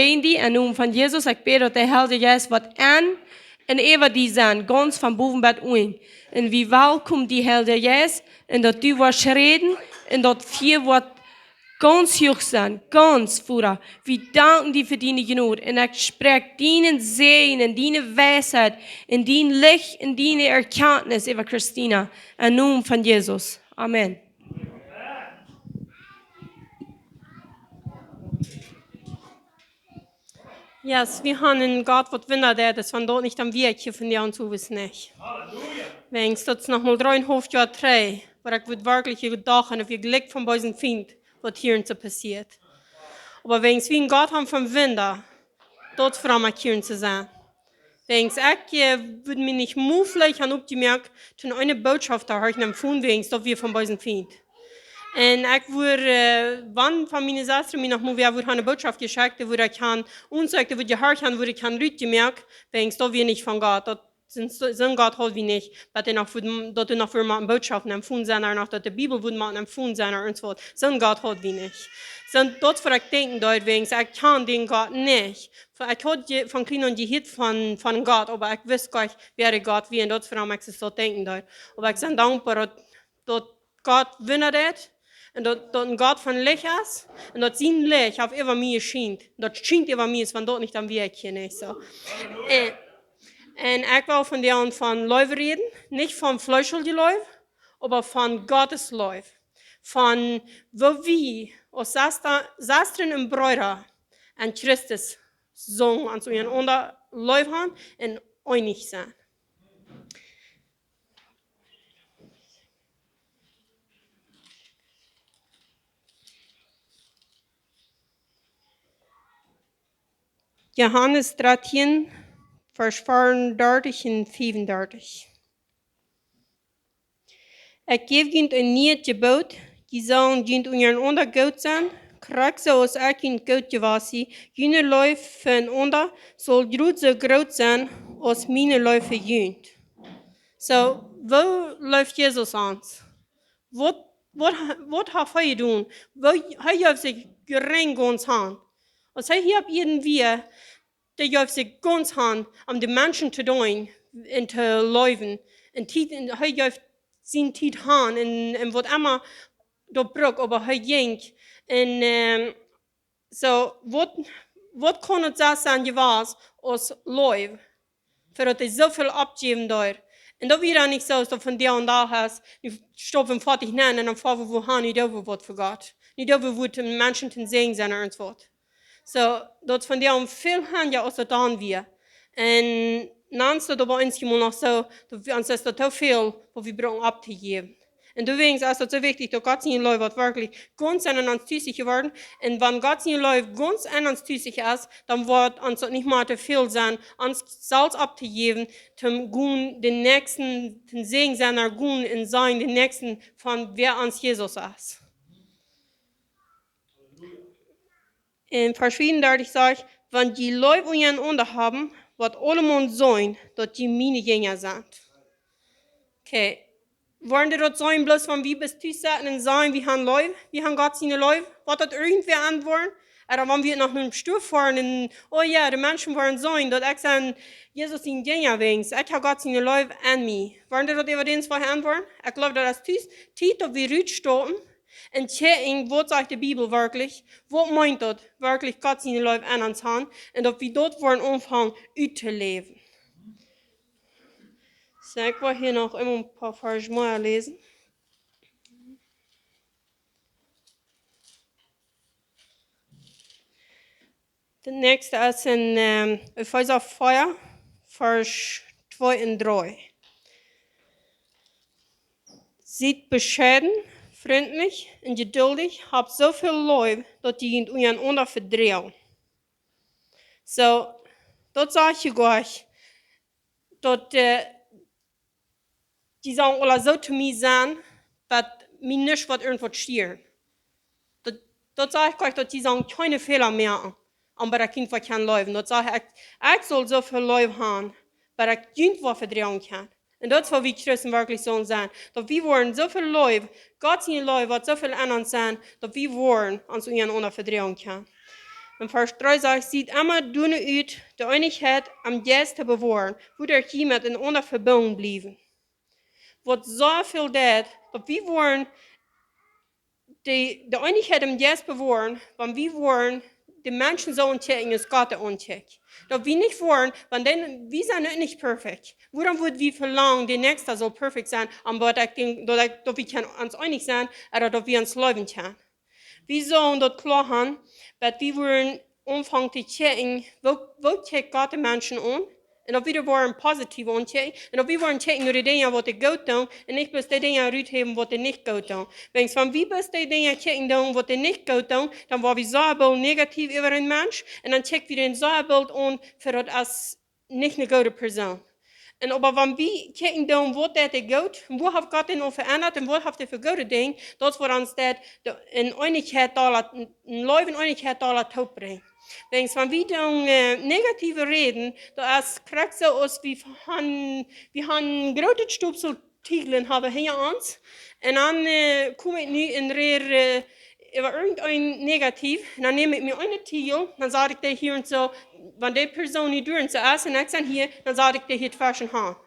in die en noem van Jezus, ik bid dat de Heilige Geest wat aan en even die zijn, ganz van boven bij uit. En wie welkom die Heilige Geest en dat du was reden en dat vier wat ganz hoog zijn, ganz Vater. Wir danken dir für deine Gnade en ik spreek deinen Segen en deine Weisheit en dein Licht en deine Erkenntnis über Cristina en noem van Jezus. Amen. Yes, wir haben einen Gott, was Wunder der ist, von dort nicht am Weg hier von dir und so wissen nicht. Halleluja. Wenn es jetzt noch mal 3,5 Jahre 3, weil ich würde wirklich gedacht habe, wie Glück von unseren Find, was hier und so passiert. Aber wenn es wie ein Gott haben von Wunder, dort vor allem hier zu sein. Wenn es ich würde mich nicht muffelig haben, ob die merkt, dass eine Botschaft da heute empfunden, wenn es dort wir von unseren Find. En ik word, wanneer van mijn zuster mij nog moe wordt een boodschap geschickt, wordt ik gaan onzeggen, wordt je hart gaan, wordt ik gaan ruiten merken, denkst dat we niet van God, dat zijn God houdt we niet, dat er nog voor een boodschap empfohlen zijn, en dat de Bibel wordt maar empfohlen zijn, enzovoort. Zijn God houdt we niet. Zijn dat voor ik denken dat ik kan den God niet. Ik had van klein en gehit van God, maar ik wist niet wer God wie, en dat voor ik zo denken dat. Maar ik ben dankbaar dat God winnen dat. En dat een God van licht is. En dat zijn licht auf über mir schijnt. Dat schijnt über mir, van dat niet aan werk hier niet zo. En ik wil van die aan van Leuf reden. Niet van fleischelijke Leuf, maar van Gottes Leuf. Van wo wir als Zasteren en Brüder en Christus zong aan zo'n onder Leuf haben en einig zijn. Johannes 13, vers 34 en 35. Ik geef jullie een nieuw gebod, die zullen jullie onder goed zijn, krijg zoals ik in goed gewassen, jullie leuf van onder zal zo groot zijn als mijn leuf van jullie. So, wo läuft Jesus ans? Wat hat er gedaan? Hij heeft zich gering ons aan. Als hij hier irgendwie, der heeft zich ganz aan om de mensen te doen en te leven. En hij heeft zijn tijd aan en wat immer dat brok, maar hij ging. En wat kon het zijn geweest als leuf, voordat hij zoveel opgeven daar. En dat weer dan niet zo, dat van daar en daar is, nu stoppen 40 nemen en dan vallen we gaan niet over wat voor God. Niet over wat de mensen te zeggen zijn enzovoort. So, dat van die veel handen als dat dan weer. En naast dat bij ons nog zo, dat we ons dat heel veel wat we brengen op te geven. En deswegen ist es so wichtig, dass Gott sein Leib wird wirklich ganz an uns tüchtig geworden. Und wenn Gott sein Leib ganz an uns tüchtig ist, dann wird uns nicht mehr zu viel sein, uns Salz abzugeben, den Nächsten, den Segen seiner Gun in sein, den Nächsten von wer uns Jesus ist. In Vers 34 sagt, wenn die Leute untereinander haben, wird allemal sein, dass die meine Jünger sind. Okay. Wollen die dort sein, bloß von wie bis zusetzen und sagen, wir haben Leute, wir haben Gott seine Leute, wird das irgendwer antworten? Oder wenn wir nach einem Stuf fahren und, oh ja, die Menschen wollen sein, dass ich sagen, Jesus sind Jünger wegen, ich habe Gott seine Leute an mich. Wollen die dort über den zwei antworten? Ich glaube, dass das Zeit, dass wir rüberstoppen und checken, was sagt die Bibel wirklich, was meint das wirklich Gott seine Leute an uns haben und dass wir dort wollen anfangen, zu leben. So, ich will hier noch immer ein paar Verse mehr lesen. Der nächste ist in Epheser 4, Vers 2 und 3. Seid bescheiden, freundlich und geduldig, habt so viel Leib, dass die in untereinander verdrehen. So, das sage ich euch, dass die sagen alle so zu mir sein, dass mir nicht was irgendwas stieren. Das sage ich euch, dass die sagen keine Fehler mehr, aber das Kind was kann leben. Das sage ich soll so viel Leben haben, weil das Kind was verdrehen kann. Und das ist, was wir Christen wirklich so sein. Dass wir wollen so viel Leben, Gott sein Leben wird so viel an uns sein, dass wir wollen uns untereinander verdrehen können. In Vers 3 sagt, sieht immer dünne uit, de Einigkeit am Geist te bewahren, wo der hier mit in onder verbunden blieben. Wat so viel dat wir wollen de Einigkeit am Geist bewahren, wenn wir wollen die Menschen so entdecken, als Gott entdeckt. Dass wir nicht wollen, wir sind nicht perfekt. Warum würden wir verlangen, der Nächste soll perfekt sein, aber dass wir uns einig sein, oder dass wir uns leben können. Wir sollen dort klar haben, dass wir wollen anfangen zu checken, wo checkt Gott die Menschen an? En of wir wollen positiv ontchecken. En of wir wollen checken naar de dingen wat ik goed doen. En niet best de dingen uitgeven wat ik niet goed doen. Wens van wie best de dingen checken doen wat ik niet goed doen. Dan worden we zo negatief over een mens. En dan checken we den zobeeld aan voor dat als niet een goede persoon. En aber wenn wir kijken doen wat dat is goed. En wat heeft God dan al veranderd. En wat heeft hij voor goede dingen. Dat voor ons dat een eenigheid daar een leven eenigheid daar opbrengt. Wens wenn wir dann negative reden, da ist kriegt so aus wie han große Stupseltiegeln haben hier uns und dann komme ich nu in der über irgendein negativ, dann nehme ich mir eine Tiegel, dann sage ich dir hier und so, wenn die Person nicht durch zu essen, ich dann hier, dann sage ich dir hier falschen Haar.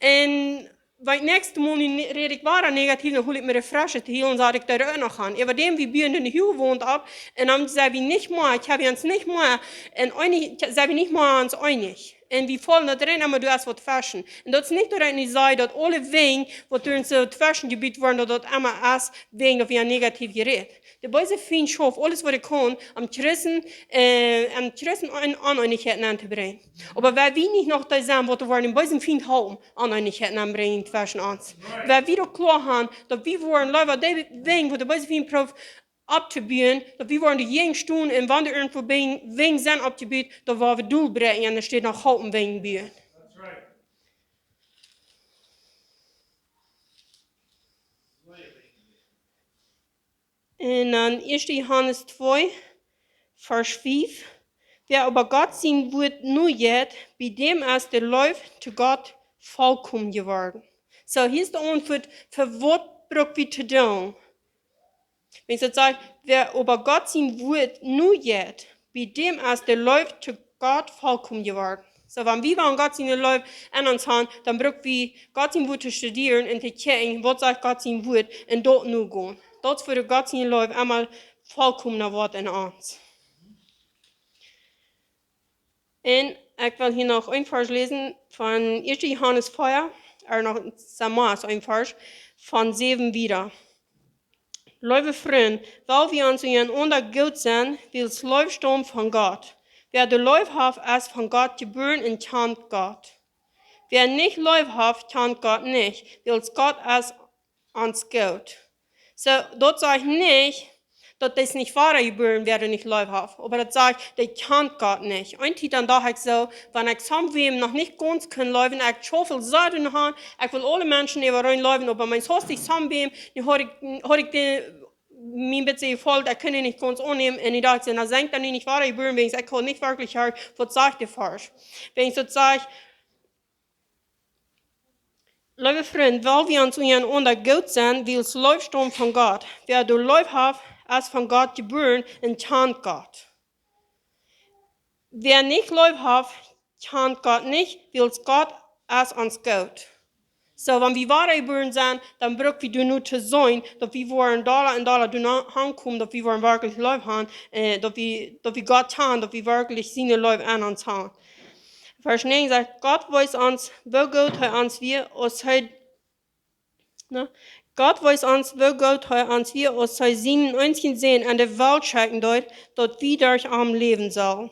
Und weil nächste Mal rede ich weiter negativ, dann hole ich mir eine frische Tiegel und sage ich dir auch noch an. Aber dem, wie wir in der Hügel wohnt ab, und dann sagen wir nicht mehr, ich habe uns nicht mehr, und sagen wir nicht mehr uns einig. Und wir fallen da drin, aber du hast was fashion. Und das ist nicht daran, nicht sagen, dass alle Wegen, die durch unser Fashiongebiet waren, dass das immer als Wegen, dass wir negativ gerät. Die Böse finden schon alles, was ich kann, am Christen Uneinigkeiten anzubringen. Aber wenn wir nicht noch da sind, was wir den Bösen finden haben, Uneinigkeiten anbringen zwischen uns. Wenn wir doch klar haben, dass wir wollen, Leute, die Wegen, die Böse finden, abzubieden, dass wir wollen die jüngsten tun, und wenn die irgendwo wegen sind abzubieden, dann wollen wir Doel brengen, und da steht noch Haupten wegen bieden. Und dann 1. Johannes 2, Vers 5. Wer aber Gott sein wird nur jetzt, bei dem erst der läuft zu Gott vollkommen geworden. So, hier ist die Antwort, für was braucht wir zu tun? Wenn ich jetzt sage, wer aber Gott sein wird nur jetzt, bei dem erst der läuft zu Gott vollkommen geworden. So, wenn wir an Gott sein läuft an uns haben, dann brauchen wir Gott sein Wort zu studieren und zu checken, was sagt Gott sein Wort, und dort nur gehen. Dort würde Gott sein läuft einmal vollkommener Wort in uns. Und ich will hier noch ein Vers lesen von 1. Johannes 4, noch ein Vers von 7 wieder. Liebe Freunde, weil wir uns einander gut sind, will es Läufsturm von Gott. Wer der Läuf hat, ist von Gott geboren und kennt Gott. Wer nicht Läuf hat, kennt Gott nicht, weil es Gott ist uns gut. So, dort sage ich nicht, dass das nicht wahre geboren werden, nicht Läuf hat. Aber das sage ich, der kennt Gott nicht. Und dann dachte ich so, wenn ich zusammen noch nicht ganz kann laufen, ich so viel Sorgen habe, ich will alle Menschen über laufen, aber mein Haus nicht zusammen, dann habe ich mein Bitte gefolgt, ich kann ihn nicht ganz annehmen, und ich dachte, na senkt dann nicht wahre geboren, wenn ich kann nicht wirklich hören, was sagt der falsch. Wenn ich so sage, liebe Freunde, weil wir uns einander gut sind, will es Läufsturm von Gott. Wer du Läuf hat, ist von Gott geboren und kennt Gott. Wer nicht Läuf hat, kennt Gott nicht, weil es Gott ist uns gut. So, wenn wir wahre geboren sind, dann brauchen wir nur zu sein, dass wir wollen Dollar und Dollar ankommen, dass wir wollen wirklich Läuf haben, dass wir Gott haben, dass wir wirklich seine Läuf an uns haben. Vers 9 sagt, Gott weiß uns, wo gut er uns wir, als Gott weiß uns, wo gut er uns wir, als er seinen einzigen Sinn an der Welt schenken dort, dass wir durch am leben sollen.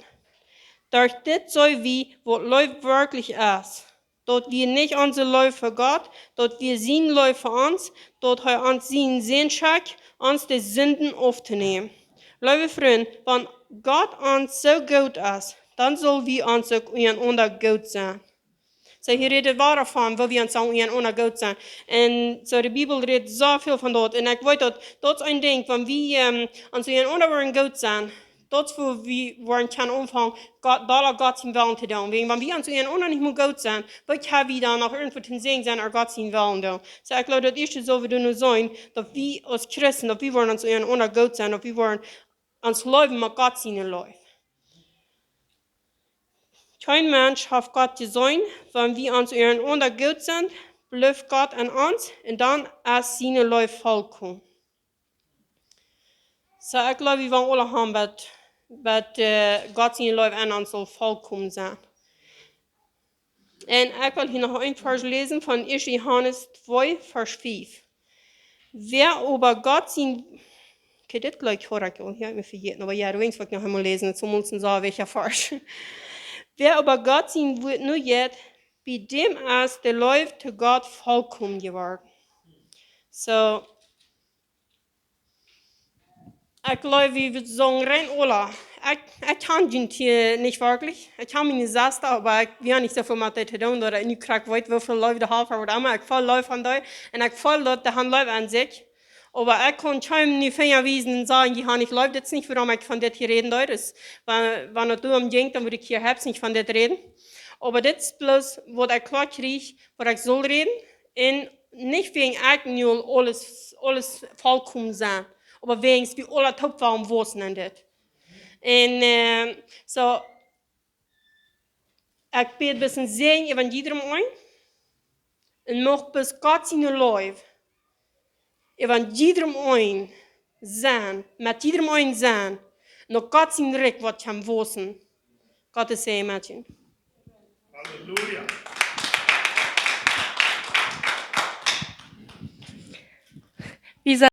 Durch das soll wie, was Läuf wirklich ist. Dort wir nicht unser Läuf für Gott, dort wir sein Läuf für uns, dort er uns seinen Sinn schenkt, uns die Sünden aufzunehmen. Liebe Freunde, wenn Gott uns so gut ist, dann soll wir uns auch einander gut sein. So, hier redet wir davon, wo wir uns auch einander gut sein. Und so, die Bibel redet so viel von dort. Und ich weiß, dort ist ein Ding, wenn wir uns einander gut sein, dort, wo wir wollen anfangen, Gott sein Willen zu tun. Wenn wir uns einander nicht mehr gut sein, was haben wir dann noch irgendwo zu sehen sein, Gott sein Willen zu tun. So, ich glaube, das Erste soll wir nur sein, dass wir als Christen, dass wir wollen uns einander gut sein, dass wir wollen uns leben mit Gott sein Läuft. Kein Mensch hat Gott gesehen, wenn wir uns ihren gut sind, bleibt Gott an uns und dann ist seine Läufe vollkommen. So, ich glaube, wir wollen alle haben, dass Gott seine Läufe an uns soll vollkommen sein. Und ich will hier noch ein Vers lesen von 1. Johannes 2, Vers 5. Wer über Gott sein... Okay, das gleich korrekt, ich habe mir vergessen, aber ja, du willst noch einmal lesen, zum müssen sagen, welcher Vers. Wer über Gott sein Wort nur jetzt, bei dem ist der Läufe zu Gott vollkommen geworden. So, ich glaube, wir sagen rein, Ola, ich kann den Tier nicht wirklich. Ich kann mich nicht sagen, aber wir haben nicht so viel mit dem zu tun, oder ich kriege weit, wie viele Leute da haben, oder immer, ich voll Läufe an dir, und ich voll Leute haben Läufe an sich. Aber ich kann keinem nicht Finger wiesen und sagen, ich habe nicht Läufe, das ist nicht, warum ich von das hier reden soll. Wenn du umgehst, dann würde ich hier selbst nicht von das reden. Aber das ist bloß, was ich klar kriege, was ich soll reden, und nicht wegen Eigennul alles vollkommen sein. Aber wegen wie alle top waren, was denn das? Und so, ich bete ein bisschen Segen über jedem ein und mag bis Gott seine Läufe über jedem ein sein, mit jedem ein sein, noch Gott sein Recht, was ich am wissen. Gottes Segen, Mädchen. Halleluja. Wir